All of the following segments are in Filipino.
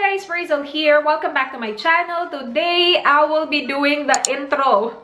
guys, Razel here. Welcome back to my channel. Today, I will be doing the intro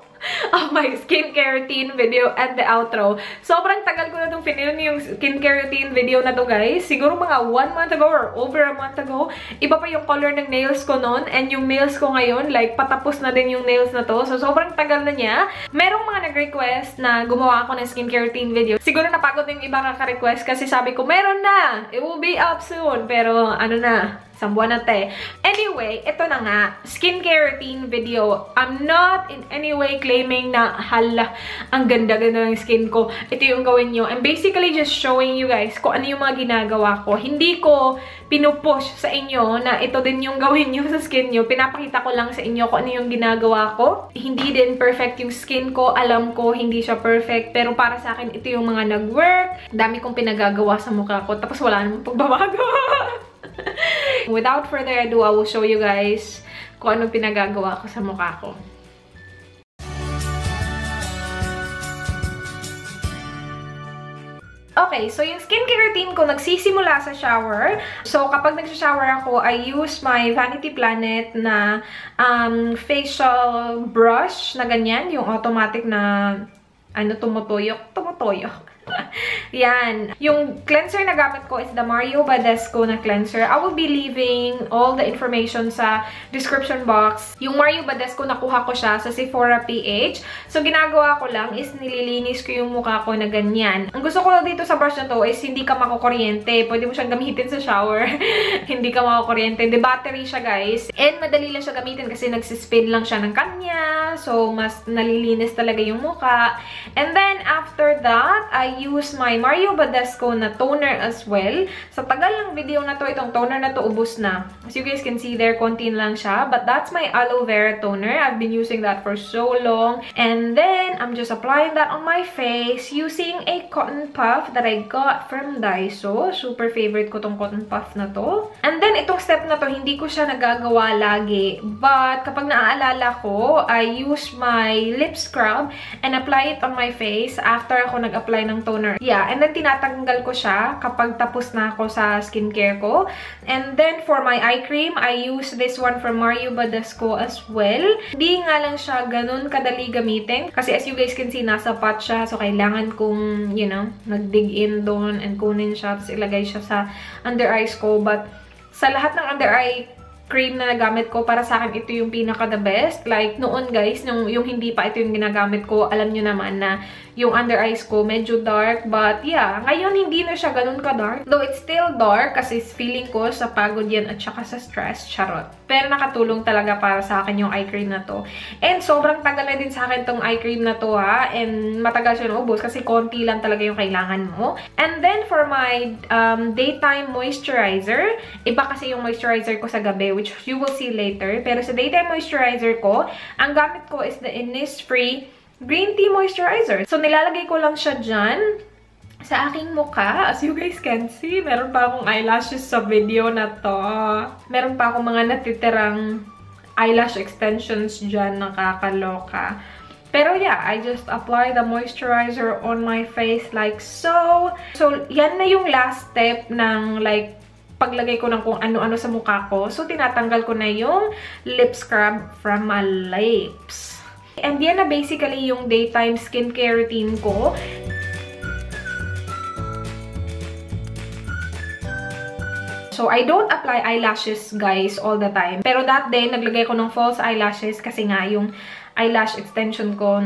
of my skincare routine video and the outro. Sobrang tagal ko na itong pinilm yung skincare routine video na to, guys. Siguro mga 1 month ago or over a month ago. Iba pa yung color ng nails ko noon. And yung nails ko ngayon, like, patapos na din yung nails na to. So, sobrang tagal na niya. Merong mga nag-request na gumawa ako ng skincare routine video. Siguro napagod yung iba kaka-request kasi sabi ko, meron na! It will be up soon. Pero, ano na? Sambuan na te. Anyway, ito na nga. Skincare routine video. I'm not in any way claiming na, hala, ang ganda-ganda ng skin ko. Ito yung gawin nyo. I'm basically just showing you guys kung ano yung mga ginagawa ko. Hindi ko pinupush sa inyo na ito din yung gawin nyo sa skin nyo. Pinapakita ko lang sa inyo kung ano yung ginagawa ko. Hindi din perfect yung skin ko. Alam ko, hindi siya perfect. Pero para sa akin, ito yung mga nag-work. Dami kong pinagagawa sa mukha ko. Tapos wala namang pagbabago. Without further ado, I will show you guys kung anong pinagagawa ko sa mukha ko. Okay, so yung skincare routine ko nagsisimula sa shower. So, kapag nag-shower ako, I use my Vanity Planet na facial brush na ganyan. Yung automatic na, tumutoyok. Yan. Yung cleanser na gamit ko is the Mario Badescu na cleanser. I will be leaving all the information sa description box. Yung Mario Badescu, nakuha ko siya sa Sephora PH. So, ginagawa ko lang is nililinis ko yung mukha ko na ganyan. Ang gusto ko dito sa brush na to is hindi ka makukuryente. Pwede mo siyang gamitin sa shower. Hindi ka makukuryente. The battery siya, guys. And madali lang siya gamitin kasi nagsispin lang siya ng kanya. So, mas nalilinis talaga yung mukha. And then, after that, I use my Mario Badescu na toner as well. Sa tagal ng video na to, itong toner na to ubos na. As you guys can see there, konti lang siya. But that's my aloe vera toner. I've been using that for so long. And then, I'm just applying that on my face using a cotton puff that I got from Daiso. Super favorite ko tong cotton puff na to. And then, itong step na to, hindi ko siya nagagawa lagi. But, kapag naaalala ko, I use my lip scrub and apply it on my face after ako nag-apply ng toner. Yeah, and then tinatanggal ko siya kapag tapos na ako sa skincare ko. And then for my eye cream, I use this one from Mario Badescu as well. Hindi nga lang siya ganun kadali gamitin. Kasi as you guys can see, nasa pot siya. So kailangan kong, you know, nag-dig in doon and kunin siya. Tapos ilagay siya sa under eyes ko. But sa lahat ng under eye cream na nagamit ko, para sa akin ito yung pinaka the best. Like noon guys, yung hindi pa ito yung ginagamit ko, alam nyo naman na yung under eyes ko medyo dark. But yeah, ngayon hindi na siya ganun ka-dark. Though it's still dark kasi feeling ko sa pagod yan at saka sa stress. Charot. Pero nakatulong talaga para sa akin yung eye cream na to. And sobrang tagal na din sa akin tong eye cream na to ha. And matagal siya naubos kasi konti lang talaga yung kailangan mo. And then for my daytime moisturizer, iba kasi yung moisturizer ko sa gabi, which you will see later. Pero sa daytime moisturizer ko, ang gamit ko is the Innisfree Green Tea Moisturizer. So, nilalagay ko lang siya dyan sa aking mukha. As you guys can see, meron pa akong eyelashes sa video na to. Meron pa akong mga natitirang eyelash extensions dyan. Nakakaloka. Pero yeah, I just apply the moisturizer on my face like so. So, yan na yung last step ng like paglagay ko ng kung ano-ano sa mukha ko. So, tinatanggal ko na yung lip scrub from my lips. And yan na basically yung daytime skincare routine ko. So, I don't apply eyelashes, guys, all the time. Pero that day, naglagay ko ng false eyelashes kasi nga yung eyelash extension ko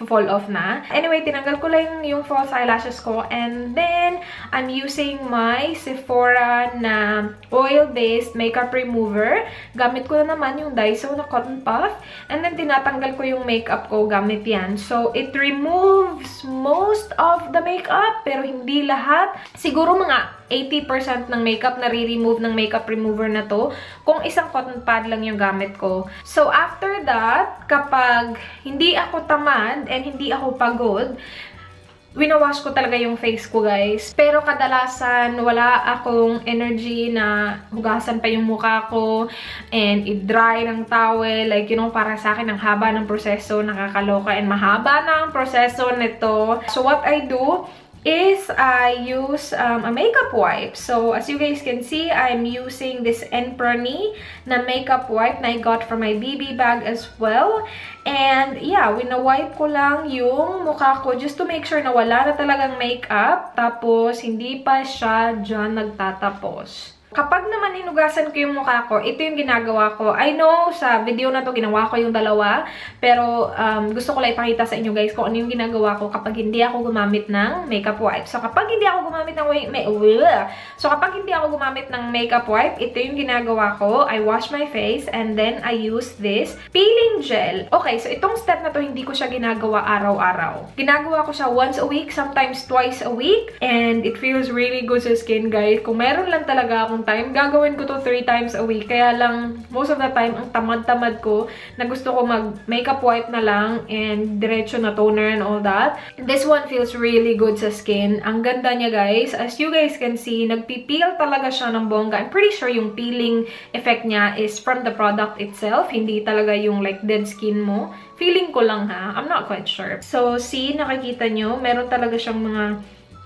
fall off na. Anyway, tinanggal ko lang yung false eyelashes ko. And then, I'm using my Sephora na oil-based makeup remover. Gamit ko na naman yung Daiso na cotton puff. And then, tinatanggal ko yung makeup ko gamit yan. So, it removes most of the makeup, pero hindi lahat. Siguro mga 80% ng makeup na re-remove ng makeup remover na to kung isang cotton pad lang yung gamit ko. So, after that, kapag hindi ako tamad and hindi ako pagod, winawash ko talaga yung face ko, guys. Pero kadalasan, wala akong energy na hugasan pa yung mukha ko and i-dry ng towel. Like, you know, para sa akin, ang haba ng proseso, nakakaloka, and mahaba na ang proseso nito. So, what I do is I use a makeup wipe. So, as you guys can see, I'm using this Enprani na makeup wipe na I got from my BB bag as well. And, yeah, wina-wipe ko lang yung mukha ko just to make sure na wala na talagang makeup. Tapos, hindi pa siya dyan nagtatapos. Kapag naman hinugasan ko yung mukha ko, ito yung ginagawa ko. I know, sa video na to ginawa ko yung dalawa. Pero, gusto ko lang ipakita sa inyo guys kung ano yung ginagawa ko kapag hindi ako gumamit ng makeup wipe. So, kapag hindi ako gumamit ng makeup wipe, ito yung ginagawa ko. I wash my face and then I use this peeling gel. Okay, so itong step na to, hindi ko siya ginagawa araw-araw. Ginagawa ko siya once a week, sometimes twice a week. And it feels really good sa skin, guys. Kung meron lang talaga akong time, gagawin ko to 3 times a week. Kaya lang, most of the time, ang tamad-tamad ko na gusto ko mag-makeup wipe na lang and diretso na toner and all that. This one feels really good sa skin. Ang ganda niya, guys. As you guys can see, nagpipeel talaga siya ng bongga. I'm pretty sure yung peeling effect niya is from the product itself. Hindi talaga yung like dead skin mo. Feeling ko lang ha. I'm not quite sure. So, see, nakikita nyo, meron talaga siyang mga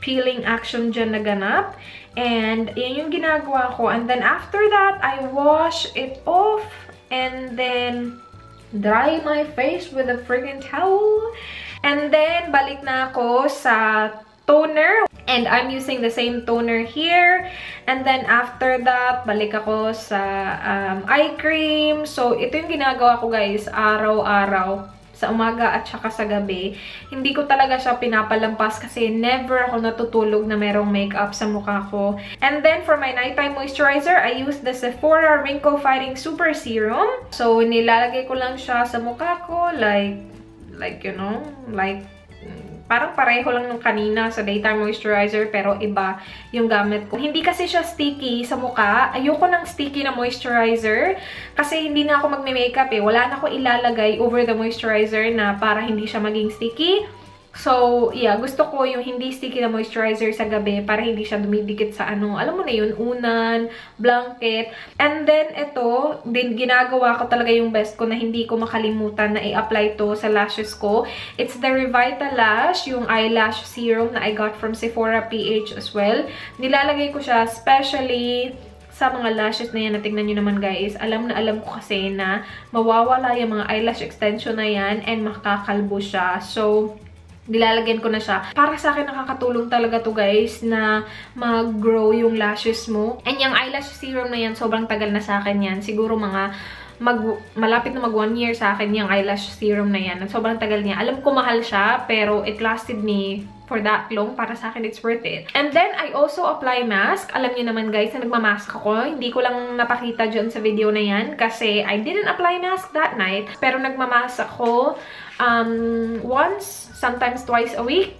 peeling action dyan na ganap. And, yan yung ginagawa ko. And then, after that, I wash it off. And then, dry my face with a friggin' towel. And then, balik na ako sa toner. And I'm using the same toner here. And then, after that, balik ako sa eye cream. So, ito yung ginagawa ko, guys, araw-araw. Sa umaga at saka sa gabi. Hindi ko talaga siya pinapalampas kasi never ako natutulog na merong makeup sa mukha ko. And then, for my nighttime moisturizer, I use the Sephora Wrinkle Fighting Super Serum. So, nilalagay ko lang siya sa mukha ko like you know, like parang pareho lang nung kanina sa daytime moisturizer pero iba yung gamit ko. Hindi kasi siya sticky sa mukha. Ayoko ng sticky na moisturizer kasi hindi na ako magme-makeup eh. Wala na ako ilalagay over the moisturizer na para hindi siya maging sticky. So, yeah, gusto ko yung hindi sticky na moisturizer sa gabi para hindi siya dumidikit sa ano, alam mo na yun, unan, blanket. And then, ito, din ginagawa ko talaga yung best ko na hindi ko makalimutan na i-apply to sa lashes ko. It's the Revitalash, yung eyelash serum na I got from Sephora PH as well. Nilalagay ko siya, especially sa mga lashes na yan, na tingnan nyo naman guys, alam na alam ko kasi na mawawala yung mga eyelash extension na yan and makakalbo siya. So, nilalagyan ko na siya. Para sa akin, nakakatulong talaga to guys na mag-grow yung lashes mo. And yung eyelash serum na yan, sobrang tagal na sa akin yan. Siguro mga malapit na mag 1 year sa akin yung eyelash serum na yan. Sobrang tagal niya. Alam ko mahal siya, pero it lasted me for that long. Para sa akin, it's worth it. And then, I also apply mask. Alam niyo naman guys, na nagmamask ako. Hindi ko lang napakita dyan sa video na yan kasi I didn't apply mask that night. Pero nagmamask ako once, sometimes twice a week.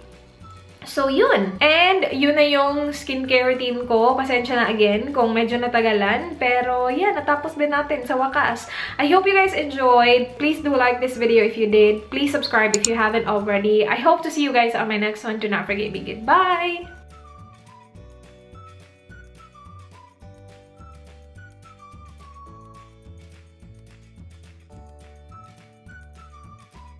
So, yun. And, yun na yung skincare routine ko. Pasensya na again kung medyo natagalan. Pero, yeah, natapos din natin sa wakas. I hope you guys enjoyed. Please do like this video if you did. Please subscribe if you haven't already. I hope to see you guys on my next one. Do not forget, be good. Bye!